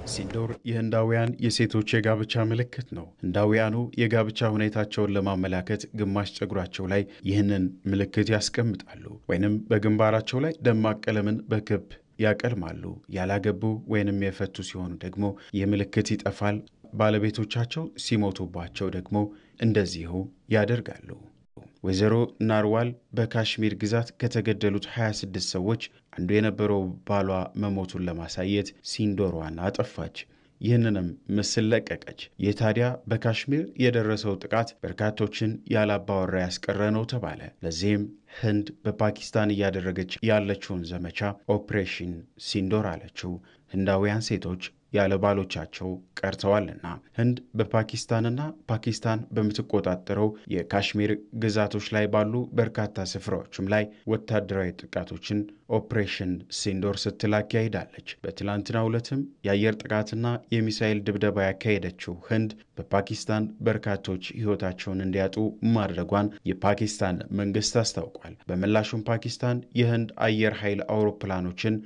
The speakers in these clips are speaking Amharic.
ሲንዶር የህንዳውያን የሴቶች የጋብቻ ምልክት ነው። ህንዳውያኑ የጋብቻ ሁኔታቸውን ለማመላከት ግማሽ ፀጉራቸው ላይ ይህንን ምልክት ያስቀምጣሉ፣ ወይንም በግንባራቸው ላይ ደማቅ ቀለምን በክብ ያቀልማሉ። ያላገቡ ወይንም የፈቱ ሲሆኑ ደግሞ ይህ ምልክት ይጠፋል። ባለቤቶቻቸው ሲሞቱባቸው ደግሞ እንደዚሁ ያደርጋሉ። ወይዘሮ ናርዋል በካሽሚር ግዛት ከተገደሉት 26 ሰዎች አንዱ የነበረው ባሏ መሞቱን ለማሳየት ሲንዶሯን አጠፋች። ይህንንም ምስል ለቀቀች። ይህ ታዲያ በካሽሚር የደረሰው ጥቃት በርካቶችን ያላባወራ ያስቀረ ነው ተባለ። ለዚህም ህንድ በፓኪስታን እያደረገች ያለችውን ዘመቻ ኦፕሬሽን ሲንዶር አለችው። ህንዳውያን ሴቶች ያለ ባሎቻቸው ቀርተዋልና። ህንድ በፓኪስታንና ፓኪስታን በምትቆጣጠረው የካሽሚር ግዛቶች ላይ ባሉ በርካታ ስፍራዎችም ላይ ወታደራዊ ጥቃቶችን ኦፕሬሽን ሲንዶር ስትል አካሂዳለች። በትላንትናው ዕለትም የአየር ጥቃትና የሚሳኤል ድብደባ ያካሄደችው ህንድ በፓኪስታን በርካቶች ሕይወታቸውን እንዲያጡ ማድረጓን የፓኪስታን መንግስት አስታውቋል። በምላሹም ፓኪስታን የህንድ አየር ኃይል አውሮፕላኖችን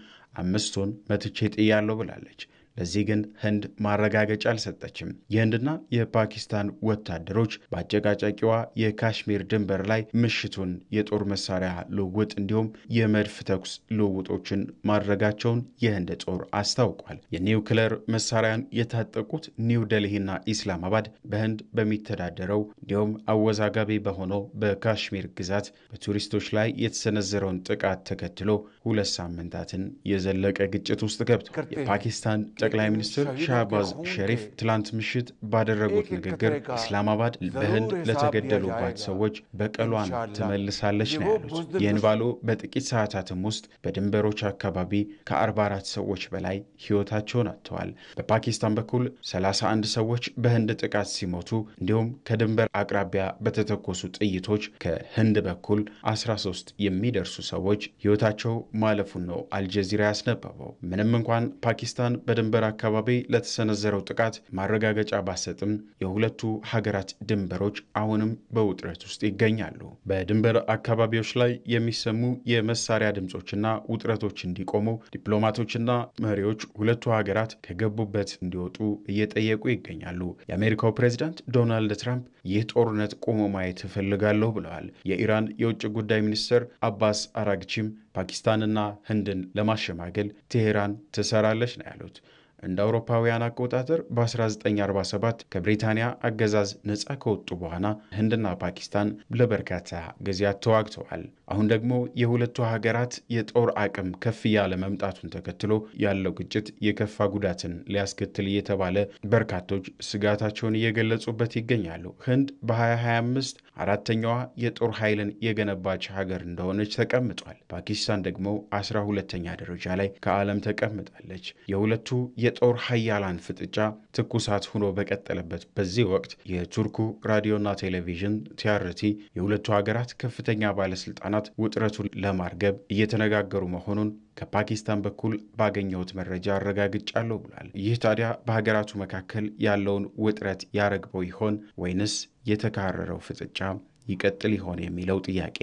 5ቱን መትቼ ጥያለሁ ብላለች። ለዚህ ግን ህንድ ማረጋገጫ አልሰጠችም። የህንድና የፓኪስታን ወታደሮች በአጨቃጫቂዋ የካሽሚር ድንበር ላይ ምሽቱን የጦር መሳሪያ ልውውጥ እንዲሁም የመድፍ ተኩስ ልውውጦችን ማድረጋቸውን የህንድ ጦር አስታውቋል። የኒውክሌር መሳሪያን የታጠቁት ኒው ዴልሂና ኢስላማባድ በህንድ በሚተዳደረው እንዲሁም አወዛጋቢ በሆነው በካሽሚር ግዛት በቱሪስቶች ላይ የተሰነዘረውን ጥቃት ተከትሎ 2 ሳምንታትን የዘለቀ ግጭት ውስጥ ገብተዋል። የፓኪስታን ጠቅላይ ሚኒስትር ሻህባዝ ሸሪፍ ትላንት ምሽት ባደረጉት ንግግር ኢስላማባድ በህንድ ለተገደሉባት ሰዎች በቀሏን ትመልሳለች ነው ያሉት። ይህን ባሉ በጥቂት ሰዓታትም ውስጥ በድንበሮች አካባቢ ከ44 ሰዎች በላይ ሕይወታቸውን አጥተዋል። በፓኪስታን በኩል 31 ሰዎች በህንድ ጥቃት ሲሞቱ እንዲሁም ከድንበር አቅራቢያ በተተኮሱ ጥይቶች ከህንድ በኩል 13 የሚደርሱ ሰዎች ሕይወታቸው ማለፉን ነው አልጀዚራ ያስነበበው። ምንም እንኳን ፓኪስታን በድንበር አካባቢ ለተሰነዘረው ጥቃት ማረጋገጫ ባሰጥም የሁለቱ ሀገራት ድንበሮች አሁንም በውጥረት ውስጥ ይገኛሉ። በድንበር አካባቢዎች ላይ የሚሰሙ የመሳሪያ ድምጾችና ውጥረቶች እንዲቆሙ ዲፕሎማቶችና መሪዎች ሁለቱ ሀገራት ከገቡበት እንዲወጡ እየጠየቁ ይገኛሉ። የአሜሪካው ፕሬዝዳንት ዶናልድ ትራምፕ ይህ ጦርነት ቆሞ ማየት እፈልጋለሁ ብለዋል። የኢራን የውጭ ጉዳይ ሚኒስትር አባስ አራግቺም ፓኪስታንና ህንድን ለማሸማገል ቴሄራን ትሰራለች ነው ያሉት። እንደ አውሮፓውያን አቆጣጠር በ1947 ከብሪታንያ አገዛዝ ነፃ ከወጡ በኋላ ህንድና ፓኪስታን ለበርካታ ጊዜያት ተዋግተዋል። አሁን ደግሞ የሁለቱ ሀገራት የጦር አቅም ከፍ ያለ መምጣቱን ተከትሎ ያለው ግጭት የከፋ ጉዳትን ሊያስከትል እየተባለ በርካቶች ስጋታቸውን እየገለጹበት ይገኛሉ። ህንድ በ2025 አራተኛዋ የጦር ኃይልን የገነባች ሀገር እንደሆነች ተቀምጧል። ፓኪስታን ደግሞ 12ኛ ደረጃ ላይ ከዓለም ተቀምጣለች። የሁለቱ የጦር ኃያላን ፍጥጫ ትኩሳት ሆኖ በቀጠለበት በዚህ ወቅት የቱርኩ ራዲዮና ቴሌቪዥን ቲአርቲ የሁለቱ ሀገራት ከፍተኛ ባለስልጣናት ውጥረቱን ለማርገብ እየተነጋገሩ መሆኑን ከፓኪስታን በኩል ባገኘሁት መረጃ አረጋግጫለሁ ብሏል። ይህ ታዲያ በሀገራቱ መካከል ያለውን ውጥረት ያረግበው ይሆን ወይንስ የተካረረው ፍጥጫ ይቀጥል ይሆን የሚለው ጥያቄ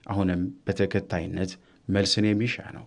አሁንም በተከታይነት መልስን የሚሻ ነው።